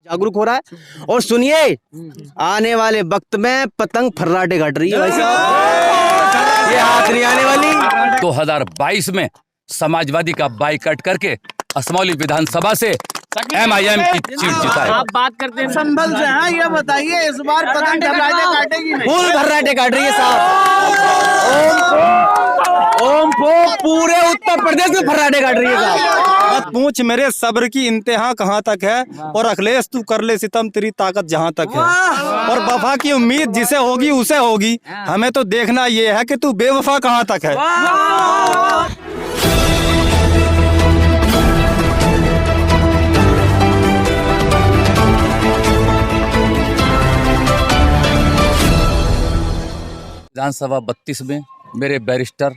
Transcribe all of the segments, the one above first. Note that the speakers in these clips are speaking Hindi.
जागरूक हो रहा है। और सुनिए, आने वाले वक्त में पतंग फर्राटे काट रही है भाई साहब, ये हाथ नहीं आने वाली। 2022 में समाजवादी का बाइकआउट करके असमौली विधानसभा से MIM की सीट जिताए। आप बात करते हैं संभल से। हाँ, ये बताइए, इस बार पतंग फर्राटे काटेगी नहीं? फूल फर्राटे काट रही है साहब। ओम को पूरे उत्तर प्रदेश में फर्राटे काट रही है साहब। मत पूछ मेरे सब्र की इंतहा कहाँ तक है, और अखिलेश तू कर ले सितम तेरी ताकत जहाँ तक है, और वफा की उम्मीद जिसे होगी उसे होगी। हमें तो देखना ये है कि तू बेवफा कहाँ तक है। विधानसभा 32 में मेरे बैरिस्टर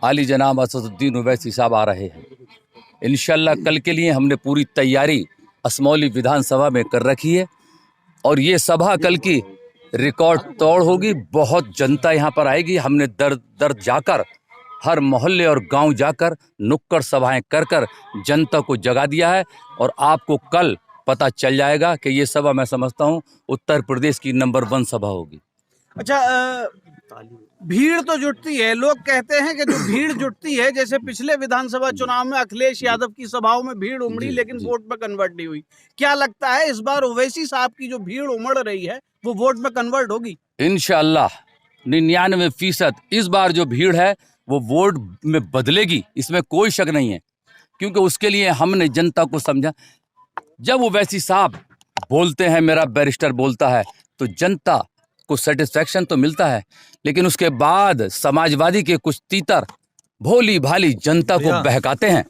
आली जनाब असदुद्दीन ओवैसी साहब आ रहे हैं। इंशाल्लाह कल के लिए हमने पूरी तैयारी असमौली विधानसभा में कर रखी है, और ये सभा कल की रिकॉर्ड तोड़ होगी। बहुत जनता यहाँ पर आएगी। हमने दर दर जाकर हर मोहल्ले और गांव जाकर नुक्कड़ सभाएं कर कर जनता को जगा दिया है, और आपको कल पता चल जाएगा कि ये सभा मैं समझता हूँ उत्तर प्रदेश की नंबर 1 सभा होगी। अच्छा, भीड़ तो जुटती है। लोग कहते हैं कि जो भीड़ जुटती है, जैसे पिछले विधानसभा चुनाव में अखिलेश यादव की सभाओं में भीड़ उमड़ी लेकिन वोट में कन्वर्ट नहीं हुई, क्या लगता है इस बार ओवैसी साहब की जो भीड़ उमड़ रही है वो वोट में कन्वर्ट होगी? इंशाअल्लाह 99% इस बार जो भीड़ है वो वोट में बदलेगी, इसमें कोई शक नहीं है। क्योंकि उसके लिए हमने जनता को समझा। जब ओवैसी साहब बोलते हैं, मेरा बैरिस्टर बोलता है, तो जनता को सेटिस्फैक्शन तो मिलता है, लेकिन उसके बाद समाजवादी के कुछ तीतर भोली भाली जनता को बहकाते हैं।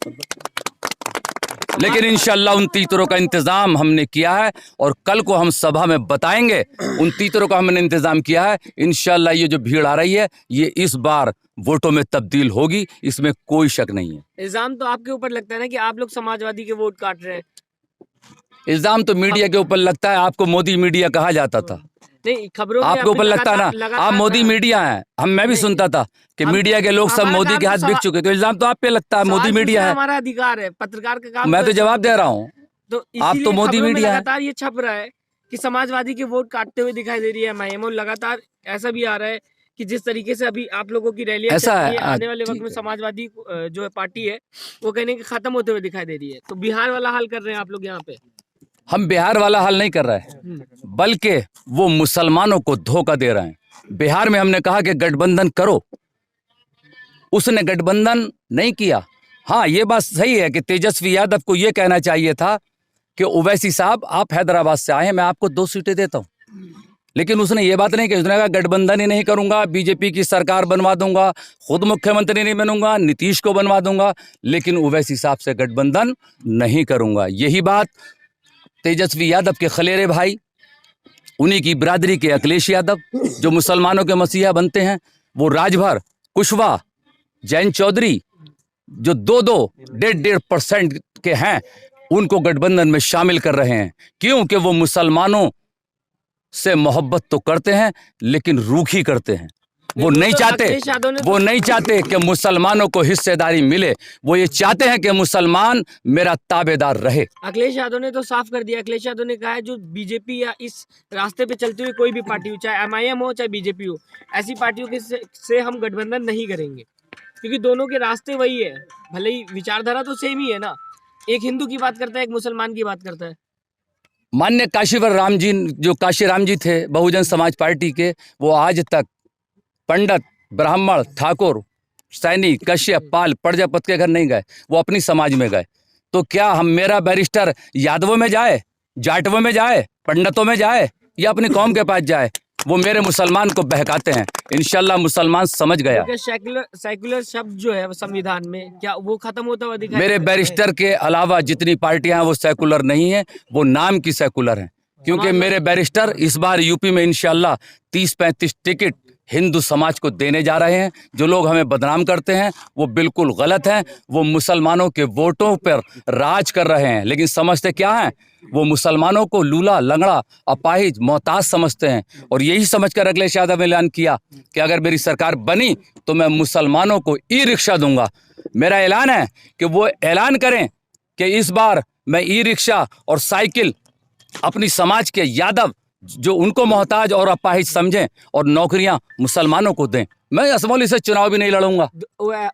लेकिन इंशाल्लाह उन तीतरों का इंतजाम हमने किया है, और कल को हम सभा में बताएंगे उन तीतरों का हमने इंतजाम किया है। इंशाल्लाह ये जो भीड़ आ रही है ये इस बार वोटों में तब्दील होगी, इसमें कोई शक नहीं है। इल्जाम तो आपके ऊपर लगता है ना कि आप लोग समाजवादी के वोट काट रहे हैं। इल्जाम तो मीडिया के ऊपर लगता है। आपको मोदी मीडिया कहा जाता था, नहीं, खबरों में आपके ऊपर लगता है ना, आप मोदी मीडिया हैं। मैं भी सुनता था कि मीडिया के लोग सब मोदी के हाथ बिक चुके, तो इल्जाम तो आप पे लगता है मोदी मीडिया है। हमारा अधिकार है, पत्रकार का काम। मैं तो जवाब दे रहा हूँ, तो आप तो मोदी मीडिया है। लगातार ये छप रहा है कि समाजवादी के वोट काटते हुए दिखाई दे रही है MIM, और लगातार ऐसा भी आ रहा है कि जिस तरीके से अभी आप लोगों की रैली ऐसा है, आने वाले वक्त में समाजवादी जो है पार्टी है वो कहने की खत्म होते हुए दिखाई दे रही है। तो बिहार वाला हाल कर रहे हैं आप लोग यहाँ पे। हम बिहार वाला हल नहीं कर रहे हैं, बल्कि वो मुसलमानों को धोखा दे रहे हैं। बिहार में हमने कहा कि गठबंधन करो, उसने गठबंधन नहीं किया। हाँ, ये बात सही है कि तेजस्वी यादव को ये कहना चाहिए था कि ओवैसी साहब आप हैदराबाद से आए हैं, मैं आपको 2 सीटें देता हूँ। लेकिन उसने ये बात नहीं कही। उसने कहा गठबंधन ही नहीं करूंगा, बीजेपी की सरकार बनवा दूंगा, खुद मुख्यमंत्री नहीं बनूंगा, नीतीश को बनवा दूंगा, लेकिन ओवैसी साहब से गठबंधन नहीं करूंगा। यही बात तेजस्वी यादव के खलेरे भाई, उन्हीं की बिरादरी के अखिलेश यादव जो मुसलमानों के मसीहा बनते हैं, वो राजभर, कुशवाहा, जैन चौधरी जो 2-1.5% के हैं, उनको गठबंधन में शामिल कर रहे हैं। क्योंकि वो मुसलमानों से मोहब्बत तो करते हैं लेकिन रूखी करते हैं। वो नहीं चाहते कि मुसलमानों को हिस्सेदारी मिले। वो ये चाहते हैं कि मुसलमान मेरा ताबेदार रहे। अखिलेश यादव ने तो साफ कर दिया। अखिलेश यादव ने कहा है जो बीजेपी या इस रास्ते पे चलती हुई कोई भी पार्टी हो, चाहे MIM हो चाहे बीजेपी हो, ऐसी पार्टियों के से हम गठबंधन नहीं करेंगे, क्योंकि दोनों के रास्ते वही है। भले ही विचारधारा तो सेम ही है ना, एक हिंदू की बात करता है, एक मुसलमान की बात करता है। मान्य काशीवर राम जी, जो काशी राम जी थे बहुजन समाज पार्टी के, वो आज तक पंडित, ब्राह्मण, ठाकुर, सैनिक, कश्यप, पाल, प्रजापति के घर नहीं गए, वो अपनी समाज में गए। तो क्या हम, मेरा बैरिस्टर यादवों में जाए, जाटवों में जाए, पंडितों में जाए, या अपनी कौम के पास जाए? वो मेरे मुसलमान को बहकाते हैं। इंशाल्लाह मुसलमान समझ गया। सेकुलर शब्द जो है संविधान में, क्या वो खत्म होता हुआ दिखाई? मेरे बैरिस्टर के अलावा जितनी पार्टियां हैं वो सेकुलर नहीं है, वो नाम की सेकुलर हैं। क्योंकि मेरे बैरिस्टर इस बार यूपी में इंशाल्लाह 30-35 टिकट हिंदू समाज को देने जा रहे हैं। जो लोग हमें बदनाम करते हैं वो बिल्कुल गलत हैं। वो मुसलमानों के वोटों पर राज कर रहे हैं, लेकिन समझते क्या हैं? वो मुसलमानों को लूला, लंगड़ा, अपाहिज, मोहताज समझते हैं। और यही समझकर अखिलेश यादव ने ऐलान किया कि अगर मेरी सरकार बनी तो मैं मुसलमानों को ई रिक्शा दूंगा। मेरा ऐलान है कि वो ऐलान करें कि इस बार मैं ई रिक्शा और साइकिल अपनी समाज के यादव जो उनको मोहताज और अपाहिज समझें और नौकरियां मुसलमानों को दें। मैं असमौली से चुनाव भी नहीं लड़ूंगा।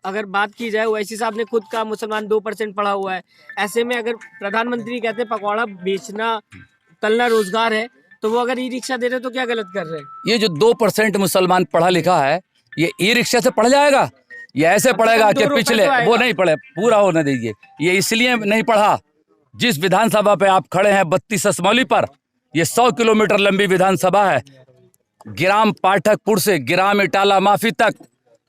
अगर बात की जाए, ओवैसी साहब ने खुद कहा मुसलमान 2% पढ़ा हुआ है। ऐसे में अगर प्रधानमंत्री कहते हैं पकौड़ा बेचना तलना रोजगार है, तो वो अगर ई रिक्शा दे रहे तो क्या गलत कर रहे हैं? ये जो 2% मुसलमान पढ़ा लिखा है, ये ई रिक्शा से पढ़ जाएगा? ये ऐसे पढ़ेगा कि पिछले वो नहीं पढ़े, पूरा होने दीजिए। ये इसलिए नहीं पढ़ा, जिस विधानसभा पे आप खड़े हैं 32 असमौली पर, ये 100 किलोमीटर लंबी विधानसभा है। ग्राम पाठकपुर से ग्राम इटाला माफी तक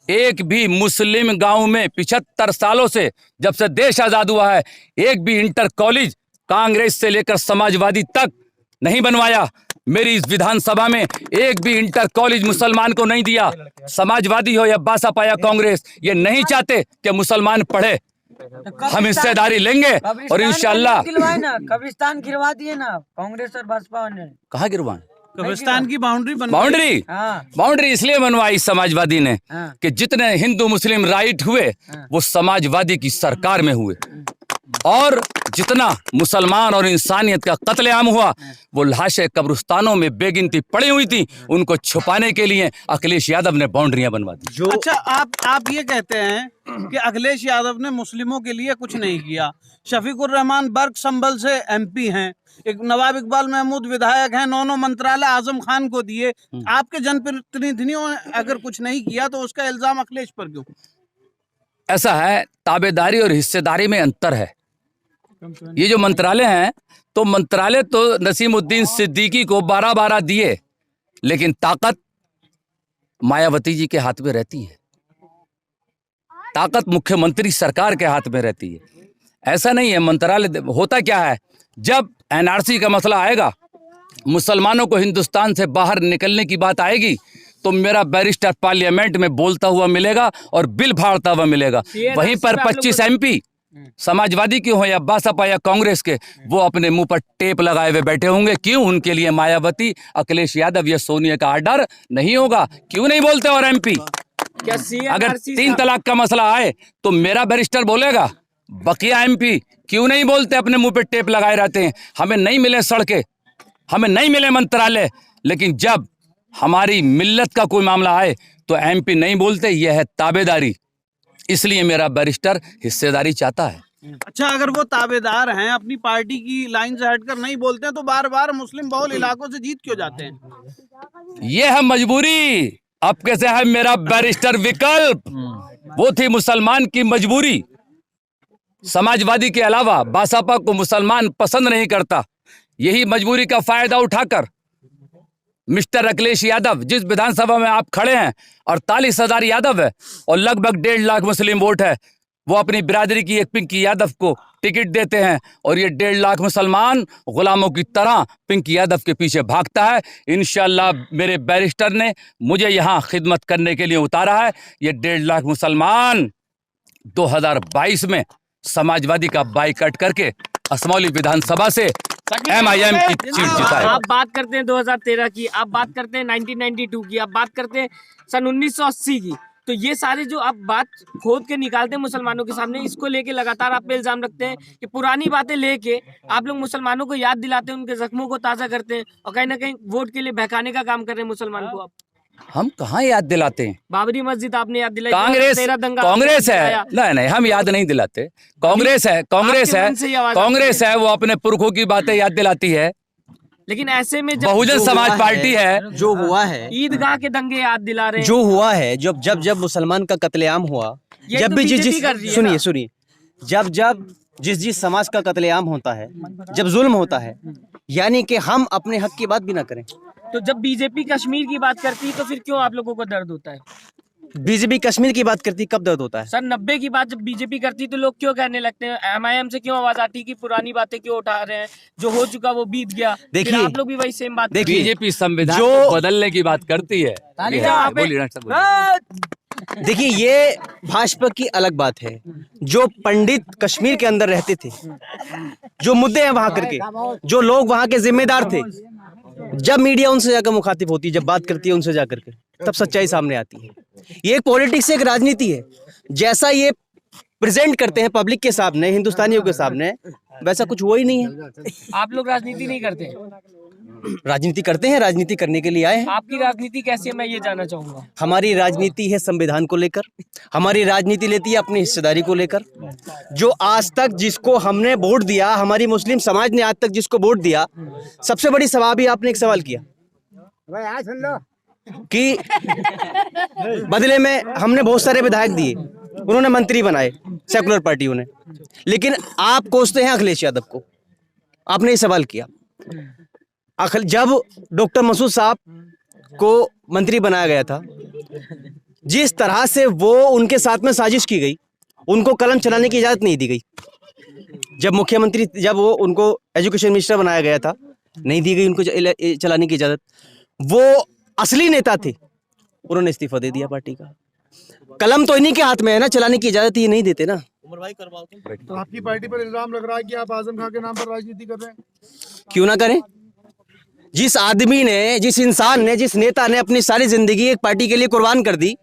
एक भी मुस्लिम गांव में 75 सालों से, जब से देश आजाद हुआ है, एक भी इंटर कॉलेज कांग्रेस से लेकर समाजवादी तक नहीं बनवाया। मेरी इस विधानसभा में एक भी इंटर कॉलेज मुसलमान को नहीं दिया। समाजवादी हो या बासपा या कांग्रेस, ये नहीं चाहते कि मुसलमान पढ़े। हम हिस्सेदारी लेंगे और इंशाल्लाह। कब्रिस्तान गिरवा दिए ना कांग्रेस और भाजपा ने। कहाँ गिरवाएं? कब्रिस्तान की बाउंड्री बाउंड्री इसलिए बनवाई समाजवादी ने कि जितने हिंदू मुस्लिम राइट हुए वो समाजवादी की सरकार में हुए, और जितना मुसलमान और इंसानियत का कत्लेआम हुआ वो लाशें कब्रिस्तानों में बेगिनती पड़ी हुई थी, उनको छुपाने के लिए अखिलेश यादव ने बाउंड्रियां बनवा दी। अच्छा, आप ये कहते हैं कि अखिलेश यादव ने मुस्लिमों के लिए कुछ नहीं किया। शफीकुर रहमान बर्क संभल से MP हैं, एक नवाब इकबाल महमूद विधायक हैं, 9 मंत्रालय आजम खान को दिए। आपके जनप्रतिनिधियों ने अगर कुछ नहीं किया तो उसका इल्जाम अखिलेश पर क्यों? ऐसा है, ताबेदारी और हिस्सेदारी में अंतर है। ये जो मंत्रालय हैं, तो मंत्रालय तो नसीमुद्दीन सिद्दीकी को 12-12 दिए, लेकिन ताकत मायावती जी के हाथ में रहती है, ताकत मुख्यमंत्री सरकार के हाथ में रहती है। ऐसा नहीं है मंत्रालय। होता क्या है, जब NRC का मसला आएगा, मुसलमानों को हिंदुस्तान से बाहर निकलने की बात आएगी, तो मेरा बैरिस्टर पार्लियामेंट में बोलता हुआ मिलेगा और बिल फाड़ता हुआ मिलेगा। वहीं पर 25 MP समाजवादी के हो या बासपा या कांग्रेस के, वो अपने मुंह पर टेप लगाए हुए बैठे होंगे। क्यों? उनके लिए मायावती, अखिलेश यादव या सोनिया का आर्डर नहीं होगा। क्यों नहीं बोलते? और MP अगर 3 तलाक का मसला आए तो मेरा बैरिस्टर बोलेगा, बकिया MP क्यों नहीं बोलते? अपने मुंह पे टेप लगाए रहते हैं। हमें नहीं मिले सड़कें, हमें नहीं मिले मंत्रालय, लेकिन जब हमारी मिल्लत का कोई मामला आए तो MP नहीं बोलते। यह है ताबेदारी। इसलिए मेरा बैरिस्टर हिस्सेदारी चाहता है। अच्छा, अगर वो ताबेदार हैं, अपनी पार्टी की लाइन से हटकर नहीं बोलते हैं, तो बार-बार मुस्लिम बहुल इलाकों से जीत क्यों जाते हैं? ये है मजबूरी। अब कैसे है मेरा बैरिस्टर विकल्प? वो थी मुसलमान की मजबूरी। समाजवादी के अलावा बासपा को मुसलमान पसंद नहीं करता। यही मजबूरी का फायदा उठाकर मिस्टर अखिलेश यादव, जिस विधानसभा में आप खड़े हैं 48,000 यादव है और लगभग 1.5 लाख मुस्लिम वोट है, वो अपनी बिरादरी की एक पिंकी यादव को टिकट देते हैं और ये 1.5 लाख मुसलमान गुलामों की तरह पिंकी यादव के पीछे भागता है। इंशाल्लाह मेरे बैरिस्टर ने मुझे यहाँ खिदमत करने के लिए उतारा है। ये 1.5 लाख मुसलमान 2022 में समाजवादी का बाइकआउट करके असमौली विधानसभा से MIM की सीट जिताए। आप बात करते हैं 2013 की, आप बात करते हैं 1992 की, आप बात करते हैं सन 1980 की, तो ये सारे जो आप बात खोद के निकालते हैं मुसलमानों के सामने, इसको लेके लगातार आप पे इल्जाम रखते हैं कि पुरानी बातें लेके आप लोग मुसलमानों को याद दिलाते हैं, उनके जख्मों को ताज़ा करते हैं और कहीं ना कहीं वोट के लिए बहकाने का काम कर रहे हैं मुसलमान को। आप हम कहाँ याद दिलाते हैं? बाबरी मस्जिद आपने याद दिलाई, कांग्रेस है। नहीं, हम याद नहीं दिलाते। कांग्रेस है, वो अपने पुरखों की बातें याद दिलाती है। लेकिन ऐसे में बहुजन समाज पार्टी है, जो हुआ है, ईदगाह के दंगे याद दिला रहे हैं। जो हुआ है, जब मुसलमान का कत्लेआम हुआ, जब भी सुनिए, जब जिस समाज का कत्लेआम होता है, जब जुल्म होता है, यानी कि हम अपने हक की बात भी ना करें। तो जब बीजेपी कश्मीर की बात करती है तो फिर क्यों आप लोगों को दर्द होता है? बीजेपी कश्मीर की बात करती, कब दर्द होता है? सर 90 की बात जब बीजेपी करती तो लोग क्यों कहने लगते हैं? MIM से क्यों आवाज आती कि पुरानी बातें क्यों उठा रहे हैं? जो हो चुका वो बीत गया। देखिए, आप लोग भी वही सेम बात। देखिए, बीजेपी संविधान को बदलने की बात करती है। देखिए, ये भाजपा की अलग बात है। जो पंडित कश्मीर के अंदर रहते थे, जो मुद्दे हैं वहां करके, जो लोग वहां के जिम्मेदार थे, जब मीडिया उनसे जाकर मुखातिब होती है, जब बात करती है उनसे जाकर के, तब सच्चाई सामने आती है। ये एक पॉलिटिक्स, एक राजनीति है। जैसा ये प्रेजेंट करते हैं पब्लिक के सामने, हिंदुस्तानियों के सामने, वैसा कुछ हुआ ही नहीं है। आप लोग राजनीति नहीं करते हैं? राजनीति करते हैं, राजनीति करने के लिए आए हैं। आपकी राजनीति कैसी है मैं ये जानना चाहूंगा। हमारी राजनीति है संविधान को लेकर, हमारी राजनीति लेती है अपनी हिस्सेदारी को लेकर। जो आज तक जिसको हमने वोट दिया, हमारी मुस्लिम समाज ने आज तक जिसको वोट दिया, सबसे बड़ी सवाल भी आपने एक सवाल किया कि बदले में हमने बहुत सारे विधायक दिए, उन्होंने मंत्री बनाए सेकुलर पार्टियों ने, लेकिन आप कोसते हैं अखिलेश यादव को। आपने ये सवाल किया जब डॉक्टर मसूद साहब को मंत्री बनाया गया था, जिस तरह से वो उनके साथ में साजिश की गई, उनको कलम चलाने की इजाजत नहीं दी गई। जब मुख्यमंत्री, जब वो उनको एजुकेशन मिनिस्टर बनाया गया था, नहीं दी गई उनको चलाने की इजाजत। वो असली नेता थे, उन्होंने इस्तीफा दे दिया पार्टी का। कलम तो इन्हीं के हाथ में है ना, चलाने की इजाजत ये नहीं देते ना। तो आपकी पार्टी पर इल्जाम लग रहा है कि आप आजम खान के नाम पर राजनीति कर रहे हैं। क्यों ना करें? जिस आदमी ने, जिस इंसान ने, जिस नेता ने अपनी सारी जिंदगी एक पार्टी के लिए कुर्बान कर दी,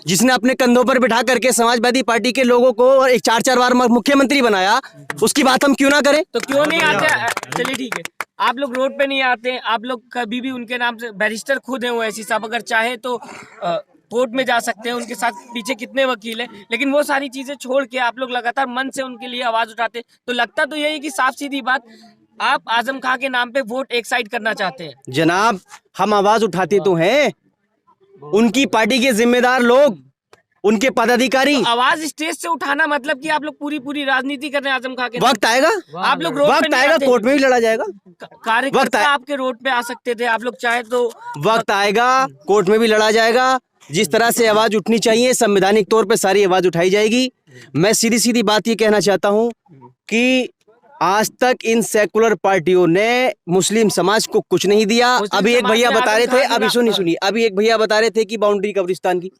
जिसने अपने कंधों पर बिठा करके समाजवादी पार्टी के लोगों को एक 4-4 बार मुख्यमंत्री बनाया, उसकी बात हम क्यों ना करें? तो क्यों नहीं आते? चलिए ठीक है, आप लोग रोड पे नहीं आते, आप लोग कभी भी उनके नाम से, बैरिस्टर खुद है वो ऐसी साहब, अगर चाहे तो कोर्ट में जा सकते हैं, उनके साथ पीछे कितने वकील हैं, लेकिन वो सारी चीजें छोड़ के आप लोग लगातार मन से उनके लिए आवाज उठाते। तो लगता तो यही कि साफ सीधी बात, आप आजम खां के नाम पे वोट एक साइड करना चाहते हैं। जनाब, हम आवाज उठाते तो हैं, उनकी पार्टी के जिम्मेदार लोग, उनके पदाधिकारी। तो आवाज स्टेज से उठाना मतलब कि आप लोग पूरी राजनीति कर रहे हैं आजम खां के। वक्त आएगा, आप लोग रोड पे वक्त नहीं आएगा, आते। कोर्ट में भी लड़ा जाएगा। कार्यकर्ता आपके रोड पे आ सकते थे, आप लोग चाहे तो। वक्त आएगा, कोर्ट में भी लड़ा जाएगा। जिस तरह से आवाज उठनी चाहिए, संवैधानिक तौर पे सारी आवाज उठाई जाएगी। मैं सीधी सीधी बात ये कहना चाहता हूँ कि आज तक इन सेकुलर पार्टियों ने मुस्लिम समाज को कुछ नहीं दिया। अभी एक भैया बता रहे थे, अभी सुनिए, अभी एक भैया बता रहे थे कि बाउंड्री कब्रिस्तान की,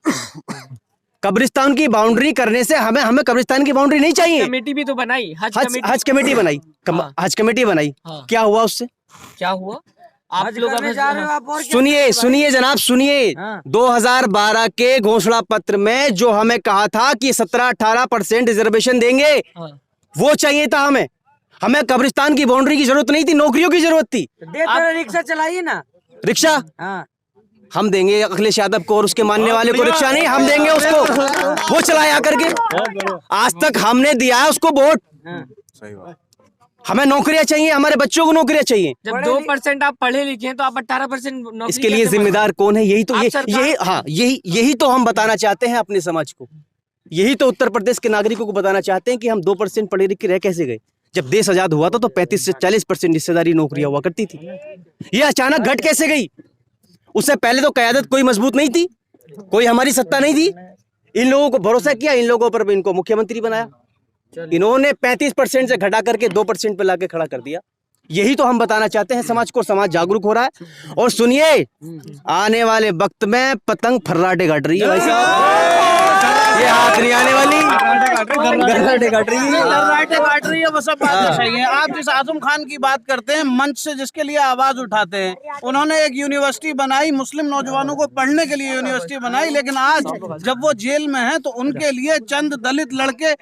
कब्रिस्तान की बाउंड्री करने से हमें कब्रिस्तान की बाउंड्री नहीं चाहिए। कमेटी भी तो बनाई, हज कमेटी बनाई, हज कमेटी बनाई, क्या हुआ उससे? क्या हुआ? आप लोग सुनिए जनाब, सुनिए। 2012 के घोषणा पत्र में जो हमें कहा था कि 17-18% रिजर्वेशन देंगे, वो चाहिए था हमें। हमें कब्रिस्तान की बाउंड्री की जरूरत नहीं थी, नौकरियों की जरूरत थी। रिक्शा चलाइए ना, रिक्शा हम देंगे अखिलेश यादव को और उसके मानने वाले को रिक्शा नहीं, हम देंगे उसको, वो चलाया करके। आज तक हमने दिया है उसको वोट। सही बात। हमें नौकरियां चाहिए, हमारे बच्चों को नौकरियां चाहिए। जब 2% आप पढ़े लिखे हैं तो आप 18% इसके लिए जिम्मेदार कौन है? यही तो हम बताना चाहते हैं अपने समाज को। यही तो उत्तर प्रदेश के नागरिकों को बताना चाहते हैं कि हम 2% पढ़े लिखे रह कैसे गए। जब देश आजाद हुआ था तो 35 से 40% हिस्सेदारी नौकरियां हुआ करती थी, ये अचानक घट कैसे गई? उससे पहले तो क़यादत कोई मजबूत नहीं थी, कोई हमारी सत्ता नहीं थी। इन लोगों को भरोसा किया, इन लोगों पर इनको मुख्यमंत्री बनाया। इन्होंने 35% से घटा करके 2% पे लाके खड़ा कर दिया। यही तो हम बताना चाहते हैं समाज को। समाज जागरूक हो रहा है। और सुनिए, आने वाले वक्त में पतंग फर्राटे काट रही है भाई साहब, ये हाथ नहीं आने वाली, फर्राटे काट रही है, फर्राटे काट रही है। वो सब बातें सही हैं। आप जिस आजम खान की बात करते हैं, मंच से जिसके लिए आवाज उठाते हैं, उन्होंने एक यूनिवर्सिटी बनाई, मुस्लिम नौजवानों को पढ़ने के लिए यूनिवर्सिटी बनाई, लेकिन आज जब वो जेल में हैं तो उनके लिए चंद दलित लड़के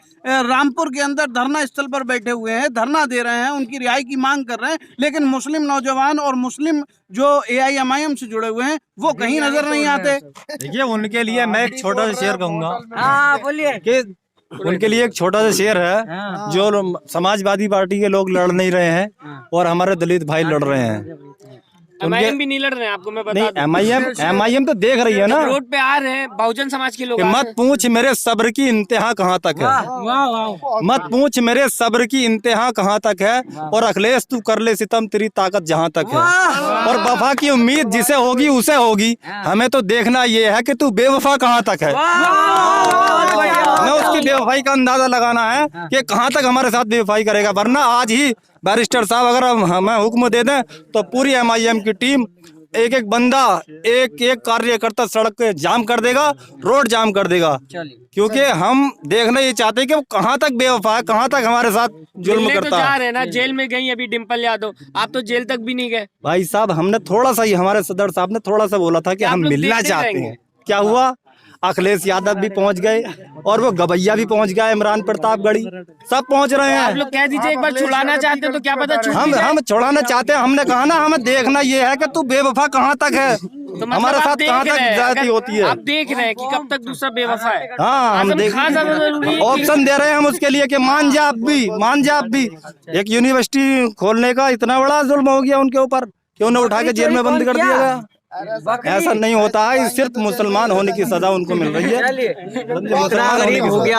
रामपुर के अंदर धरना स्थल पर बैठे हुए हैं, धरना दे रहे हैं, उनकी रिहाई की मांग कर रहे हैं। लेकिन मुस्लिम नौजवान और मुस्लिम जो AIMIM से जुड़े हुए हैं वो कहीं नजर नहीं आते। देखिए, उनके लिए मैं एक छोटा सा शेर कहूंगा। बोलिए कि उनके लिए एक छोटा सा शेर है। जो समाजवादी पार्टी के लोग लड़ नहीं रहे हैं और हमारे दलित भाई लड़ रहे हैं। MIM भी नहीं लड़ रहे हैं, आपको मैं बता दूं। MIM तो देख रही है ना, रोड पे आ रहे हैं, बहुजन समाज के लोग। मत पूछ मेरे सब्र की इंतहा कहाँ तक है, मत पूछ मेरे सब्र की इंतहा कहाँ तक है, और अखिलेश तू कर ले सितम तेरी ताकत जहाँ तक है, और वफा की उम्मीद जिसे होगी उसे होगी। हमें तो देखना ये है कि तू बेवफा कहाँ तक है। हमें उसकी बेवफाई का अंदाजा लगाना है कि कहाँ तक हमारे साथ बेवफाई करेगा। वरना आज ही बैरिस्टर साहब अगर हमें हुक्म दे दें तो पूरी MIM की टीम, एक एक बंदा, एक एक कार्यकर्ता सड़क पे जाम कर देगा, रोड जाम कर देगा। क्योंकि हम देखना ये चाहते हैं कि वो कहाँ तक बेवफा है, कहाँ तक हमारे साथ जुल्म तो करता जा है। रहे हैं ना, जेल में गई अभी डिम्पल यादव, आप तो जेल तक भी नहीं गए। भाई साहब, हमने थोड़ा सा ही, हमारे सदर साहब ने थोड़ा सा बोला था कि आप हम लोग मिलना देखते चाहते रहेंगे। हैं। क्या हुआ? अखिलेश यादव भी पहुंच गए और वो गवैया भी पहुंच गया, इमरान प्रतापगढ़ी, सब पहुंच रहे आप हैं। लोग कह दीजिए, एक बार छुड़ाना चाहते हो तो क्या पता छूट हम जाए। हम छुड़ाना चाहते हैं, हमने कहा ना हमें देखना ये है कि तू बेवफा कहाँ तक है, तो मतलब हमारे आप साथ देख कहाँ रहे तक हैं, ज्यादती अगर होती है। आप देख रहे हैं कि कब तक दूसरा बेवफा है। हाँ, हम आजम देख खान ज्यादा जरूरी है कि- ऑप्शन दे रहे हैं हम उसके लिए कि मान जा आप भी। एक यूनिवर्सिटी खोलने का इतना बड़ा जुल्म हो गया उनके ऊपर कि उन्हें उठा के जेल में बंद कर दिया गया। ऐसा नहीं होता है, सिर्फ मुसलमान होने की सजा उनको मिल रही है। इतना मुसलमान होने गरीब की हो सजा। गया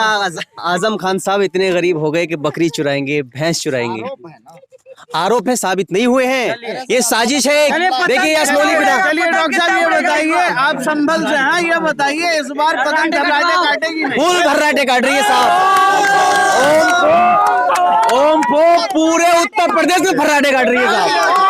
आजम खान साहब, इतने गरीब हो गए कि बकरी चुराएंगे, भैंस चुराएंगे। आरोप है, साबित नहीं हुए हैं, ये साजिश है। देखिए असमौली पिता, चलिए डॉक्टर साहब ये बताइए, आप संभल से हैं, ये बताइए इस बार पतंग फर्राटे काटेगी नहीं? फूल भर्राटे काट रही है साहब। ओम को पूरे उत्तर प्रदेश में फर्राटे काट रही है साहब।